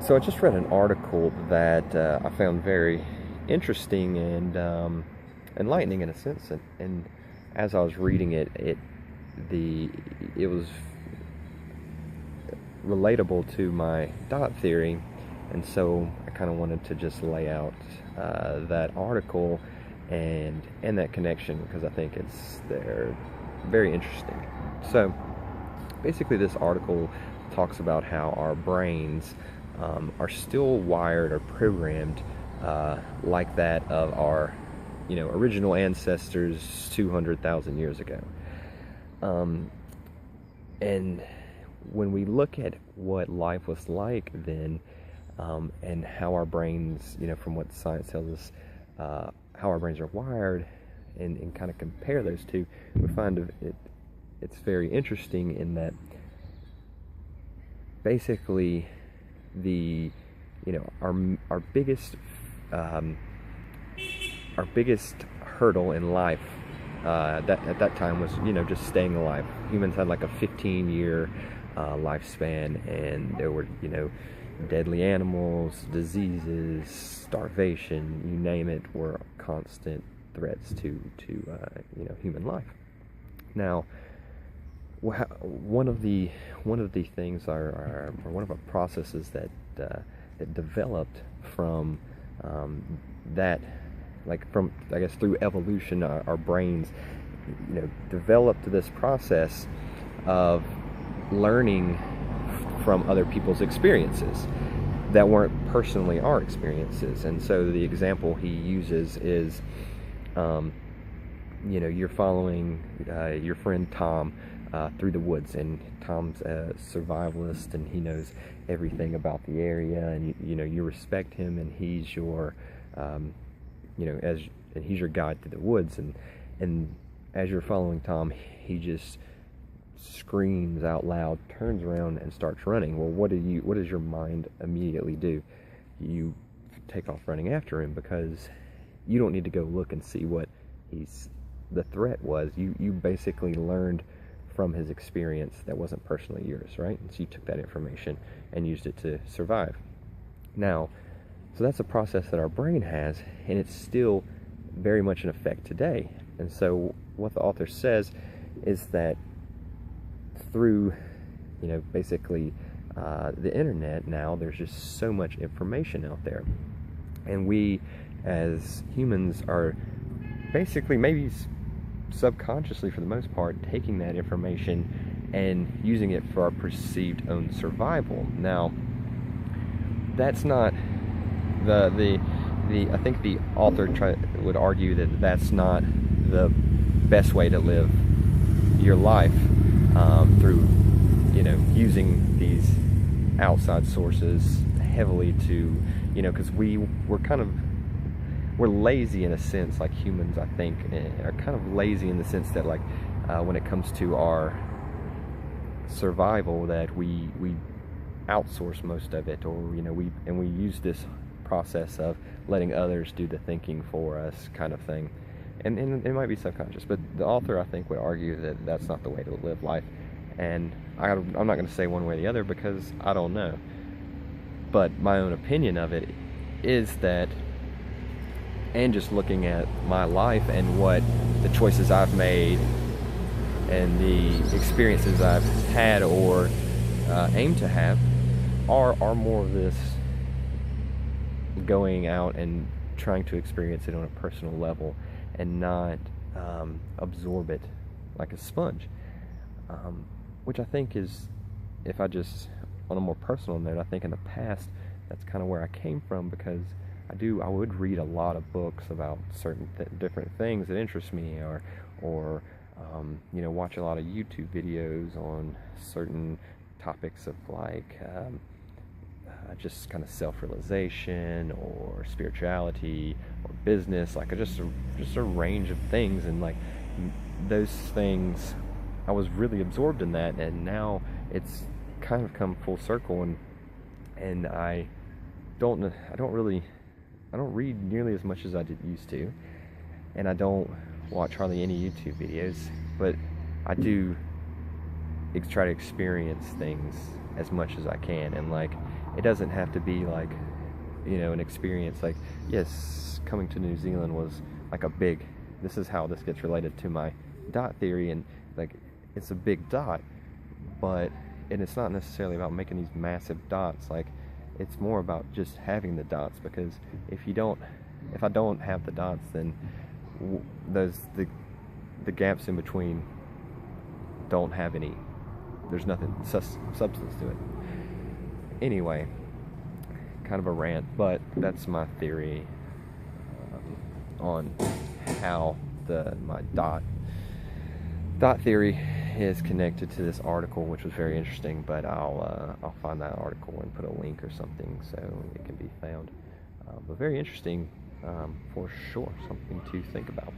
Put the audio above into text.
So I just read an article that I found very interesting and enlightening in a sense, and as I was reading it, it was relatable to my dot theory, and so I kind of wanted to just lay out that article and that connection because I think they're very interesting. So basically, this article talks about how our brains are still wired or programmed like that of our, original ancestors 200,000 years ago. And when we look at what life was like then, and how our brains, from what science tells us, how our brains are wired, and kind of compare those two, we find it's very interesting in that basically our biggest hurdle in life that at that time was just staying alive. Humans had like a 15-year lifespan, and there were deadly animals, diseases, starvation, you name it, were constant threats to human life. Now, one of the things or one of the processes that developed from that, like from, I guess, through evolution, our brains developed this process of learning from other people's experiences that weren't personally our experiences. And so the example he uses is you're following your friend Tom through the woods, and Tom's a survivalist, and he knows everything about the area, and you respect him, and he's your he's your guide through the woods, and as you're following Tom, he just screams out loud, turns around, and starts running. Well, what does your mind immediately do? You take off running after him, because you don't need to go look and see what the threat was. You basically learned from his experience that wasn't personally yours, right? And so you took that information and used it to survive. Now, so that's a process that our brain has, and it's still very much in effect today. And so what the author says is that through, basically the internet now, there's just so much information out there. And we, as humans, are basically, maybe subconsciously for the most part, taking that information and using it for our perceived own survival. Now, that's not I think the author would argue that that's not the best way to live your life, through using these outside sources heavily to because we're lazy in a sense, like humans, I think, are kind of lazy in the sense that, like, when it comes to our survival, that we outsource most of it, or we use this process of letting others do the thinking for us, kind of thing, and it might be subconscious, but the author, I think, would argue that that's not the way to live life. And I'm not going to say one way or the other because I don't know, but my own opinion of it is that, and just looking at my life and what the choices I've made and the experiences I've had or aim to have are more of this going out and trying to experience it on a personal level and not absorb it like a sponge, which I think is, if I just, on a more personal note, I think in the past that's kind of where I came from, because I would read a lot of books about certain different things that interest me, or watch a lot of YouTube videos on certain topics of, like, just kind of self-realization or spirituality or business, like just a range of things. And like those things, I was really absorbed in that, and now it's kind of come full circle, and I don't read nearly as much as I used to, and I don't watch hardly any YouTube videos, but I do try to experience things as much as I can. And like it doesn't have to be like, you know, an experience. Like, yes, coming to New Zealand was like a big, this is how this gets related to my dot theory, and like, it's a big dot, but, and it's not necessarily about making these massive dots. Like, it's more about just having the dots, because if I don't have the dots, then the gaps in between don't have any, there's nothing substance to it. Anyway, kind of a rant, but that's my theory on how my dot theory is connected to this article, which was very interesting. But I'll find that article and put a link or something so it can be found. But very interesting, for sure, something to think about.